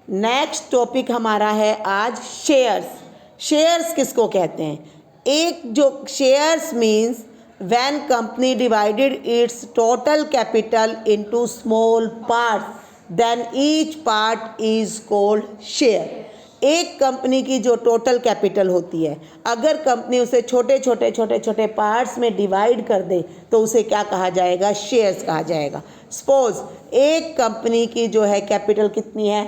Next topic हमारा है आज शेयर्स। शेयर्स किसको कहते हैं? एक जो shares means when company divided its total capital into small parts then each part is called share. एक कंपनी की जो टोटल कैपिटल होती है, अगर कंपनी उसे छोटे छोटे छोटे छोटे पार्ट्स में डिवाइड कर दे तो उसे क्या कहा जाएगा? शेयर्स कहा जाएगा। सपोज एक कंपनी की जो है कैपिटल कितनी है?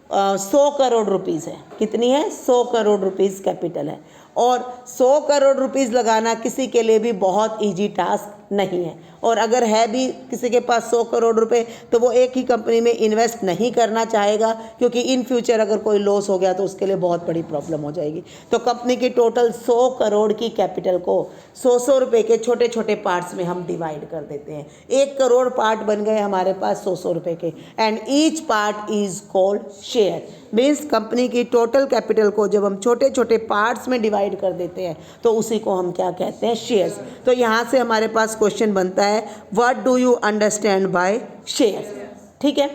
100 करोड़ रुपीज़ है। कितनी है? 100 करोड़ रुपीज़ कैपिटल है। और 100 करोड़ रुपीज़ लगाना किसी के लिए भी बहुत इजी टास्क नहीं है। और अगर है भी किसी के पास 100 करोड़ रुपए तो वो एक ही कंपनी में इन्वेस्ट नहीं करना चाहेगा, क्योंकि इन फ्यूचर अगर कोई लॉस हो गया तो उसके लिए बहुत बड़ी प्रॉब्लम हो जाएगी। तो कंपनी की टोटल 100 करोड़ की कैपिटल को 100 रुपए के छोटे छोटे पार्ट्स में हम डिवाइड कर देते हैं। 1 करोड़ पार्ट बन गए हमारे पास 100 रुपए के, and each part is called share. Means company की टोटल कैपिटल को जब हम छोटे छोटे पार्ट्स में डिवाइड कर देते हैं तो उसी को हम क्या कहते हैं? शेयर्स। तो यहाँ से हमारे पास क्वेश्चन बनता है, what do you understand by shares? ठीक है।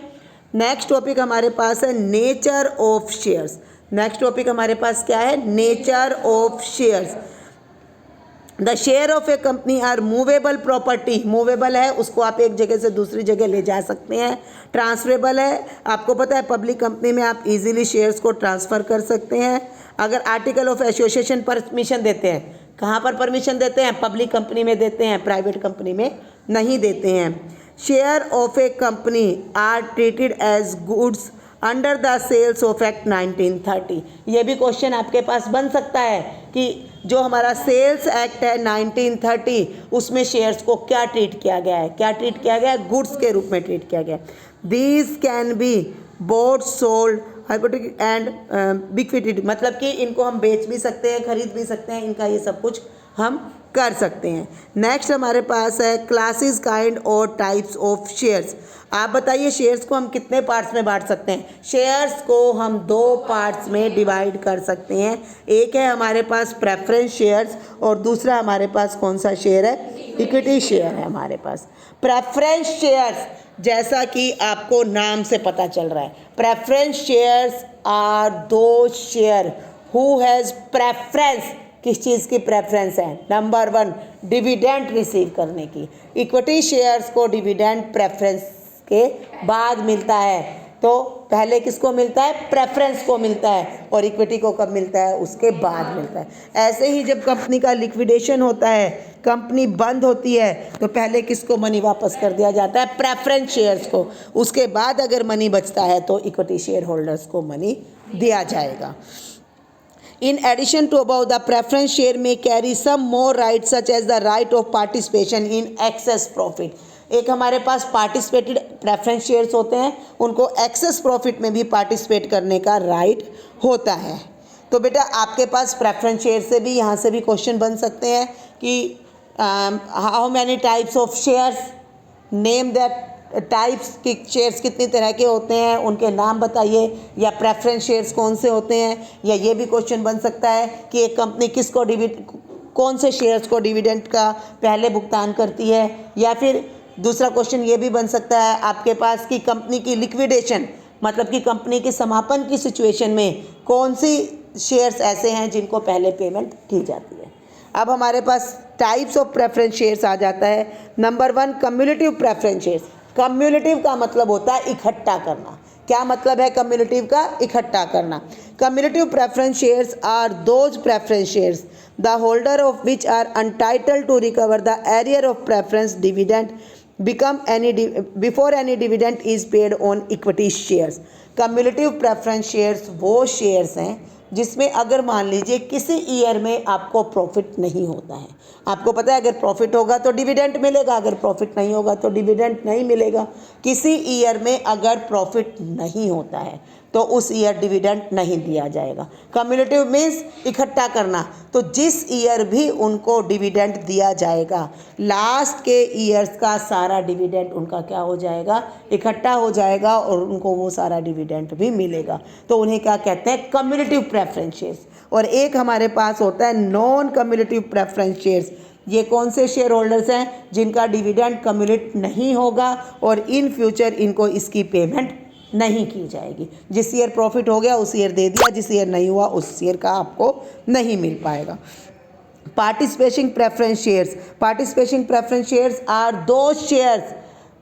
नेक्स्ट टॉपिक हमारे पास है nature of shares. Next topic हमारे पास क्या है? Nature of shares. The share of a company are movable property. Movable है, उसको आप एक जगह से दूसरी जगह ले जा सकते हैं। ट्रांसफरेबल है, आपको पता है पब्लिक कंपनी में आप इजीली शेयर्स को ट्रांसफ़र कर सकते हैं। अगर आर्टिकल ऑफ एसोसिएशन परमिशन देते हैं, कहाँ पर परमिशन देते हैं? पब्लिक कंपनी में देते हैं, प्राइवेट कंपनी में नहीं देते हैं। Share of a company are treated as goods under the sales of act 1930। ये भी क्वेश्चन आपके पास बन सकता है कि जो हमारा सेल्स एक्ट है 1930, उसमें शेयर्स को क्या ट्रीट किया गया है? क्या ट्रीट किया गया है? गुड्स के रूप में ट्रीट किया गया है। These can be both sold hypothecated and bequeathed, मतलब कि इनको हम बेच भी सकते हैं, खरीद भी सकते हैं, इनका ये सब कुछ हम कर सकते हैं। नेक्स्ट हमारे पास है क्लासेस काइंड और टाइप्स ऑफ शेयर्स। आप बताइए शेयर्स को हम कितने पार्ट्स में बांट सकते हैं? शेयर्स को हम 2 पार्ट्स में डिवाइड कर सकते हैं। एक है हमारे पास प्रेफरेंस शेयर्स और दूसरा हमारे पास कौन सा शेयर है? इक्विटी शेयर है हमारे पास। प्रेफरेंस शेयर्स, जैसा कि आपको नाम से पता चल रहा है, प्रेफरेंस शेयर्स आर दो शेयर हु हैज़ प्रेफरेंस। किस चीज़ की प्रेफरेंस है? नंबर 1, डिविडेंड रिसीव करने की। इक्विटी शेयर्स को डिविडेंड प्रेफरेंस के बाद मिलता है, तो पहले किसको मिलता है? प्रेफरेंस को मिलता है, और इक्विटी को कब मिलता है? उसके बाद मिलता है। ऐसे ही जब कंपनी का लिक्विडेशन होता है, कंपनी बंद होती है, तो पहले किसको मनी वापस कर दिया जाता है? प्रेफरेंस शेयर्स को। उसके बाद अगर मनी बचता है तो इक्विटी शेयर होल्डर्स को मनी दिया जाएगा। In addition to above, the preference share may carry some more rights such as the right of participation in excess profit. एक हमारे पास पार्टिसिपेटेड प्रेफरेंस शेयर्स होते हैं, उनको एक्सेस प्रॉफिट में भी पार्टिसिपेट करने का राइट होता है। तो बेटा आपके पास प्रेफरेंस शेयर से भी यहाँ से भी क्वेश्चन बन सकते हैं कि how many types of shares, name that types की शेयर्स कितनी तरह के होते हैं, उनके नाम बताइए, या प्रेफरेंस शेयर्स कौन से होते हैं। या ये भी क्वेश्चन बन सकता है कि एक कंपनी किसको कौन से शेयर्स को डिविडेंड का पहले भुगतान करती है। या फिर दूसरा क्वेश्चन ये भी बन सकता है आपके पास कि कंपनी की लिक्विडेशन, मतलब कि कंपनी के समापन की सिचुएशन में कौन सी शेयर्स ऐसे हैं जिनको पहले पेमेंट की जाती है। अब हमारे पास टाइप्स ऑफ प्रेफरेंस शेयर्स आ जाता है। Number 1, cumulative preference shares. Cumulative का मतलब होता है इकट्ठा करना। क्या मतलब है कम्युलेटिव का? इकट्ठा करना। Cumulative preference shares are those preference shares the holder of which are entitled to recover the arrear of preference dividend before any dividend is paid on equity shares. Cumulative preference shares वो shares हैं जिसमें अगर मान लीजिए किसी year में आपको profit नहीं होता है। आपको पता है अगर प्रॉफिट होगा तो डिविडेंड मिलेगा, अगर प्रॉफिट नहीं होगा तो डिविडेंड नहीं मिलेगा। किसी ईयर में अगर प्रॉफिट नहीं होता है तो उस ईयर डिविडेंड नहीं दिया जाएगा। कम्युलेटिव मीन्स इकट्ठा करना, तो जिस ईयर भी उनको डिविडेंड दिया जाएगा, लास्ट के ईयर्स का सारा डिविडेंड उनका क्या हो जाएगा? इकट्ठा हो जाएगा और उनको वो सारा डिविडेंड भी मिलेगा। तो उन्हें क्या कहते हैं? Cumulative preference shares. और एक हमारे पास होता है नॉन कम्युलेटिव प्रेफरेंस शेयर्स। ये कौन से शेयर होल्डर्स हैं? जिनका डिविडेंड कम्युलेट नहीं होगा और इन फ्यूचर इनको इसकी पेमेंट नहीं की जाएगी। जिस ईयर प्रॉफिट हो गया उस ईयर दे दिया, जिस ईयर नहीं हुआ उस ईयर का आपको नहीं मिल पाएगा। Participation preference shares, participation preference shares are those shares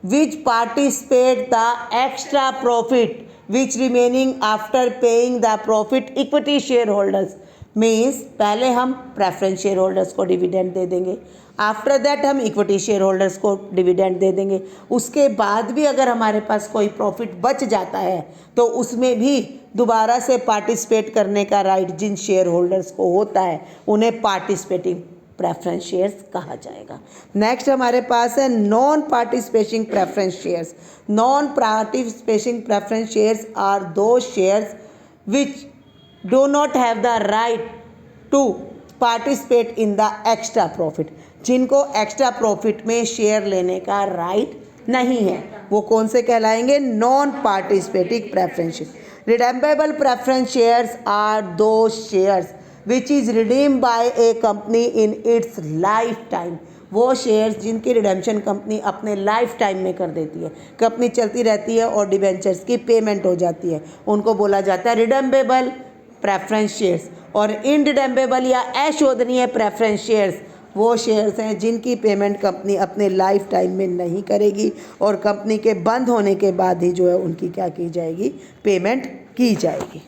which participate the extra profit which remaining after paying the profit equity shareholders। Means पहले हम प्रेफरेंस शेयर होल्डर्स को डिविडेंड दे देंगे, आफ्टर दैट हम इक्विटी शेयर होल्डर्स को dividend दे देंगे। उसके बाद भी अगर हमारे पास कोई प्रॉफिट बच जाता है तो उसमें भी दोबारा से पार्टिसिपेट करने का राइट जिन शेयर होल्डर्स को होता है उन्हें पार्टिसिपेटिंग प्रेफरेंस शेयर्स कहा जाएगा। नेक्स्ट हमारे पास है non participating preference shares. Non participating preference shares are those shares which do not have the right to participate in the extra profit. जिनको एक्स्ट्रा प्रॉफिट में शेयर लेने का राइट नहीं है वो कौन से कहलाएंगे? Non participating preference share. Redeemable preference shares are those shares which is redeem by a company in its life time. वो शेयर्स जिनकी रिडेम्पशन कंपनी अपने लाइफ टाइम में कर देती है, कंपनी चलती रहती है और डिबेंचर्स की पेमेंट हो जाती है, उनको बोला जाता है रिडेम्बेबल प्रेफरेंस शेयर्स। और इनरिडेम्बेबल या अशोधनीय प्रेफरेंस शेयर्स वो शेयर्स हैं जिनकी पेमेंट कंपनी अपने लाइफ टाइम में नहीं करेगी और कंपनी के बंद होने के बाद ही जो है उनकी क्या की जाएगी? पेमेंट की जाएगी।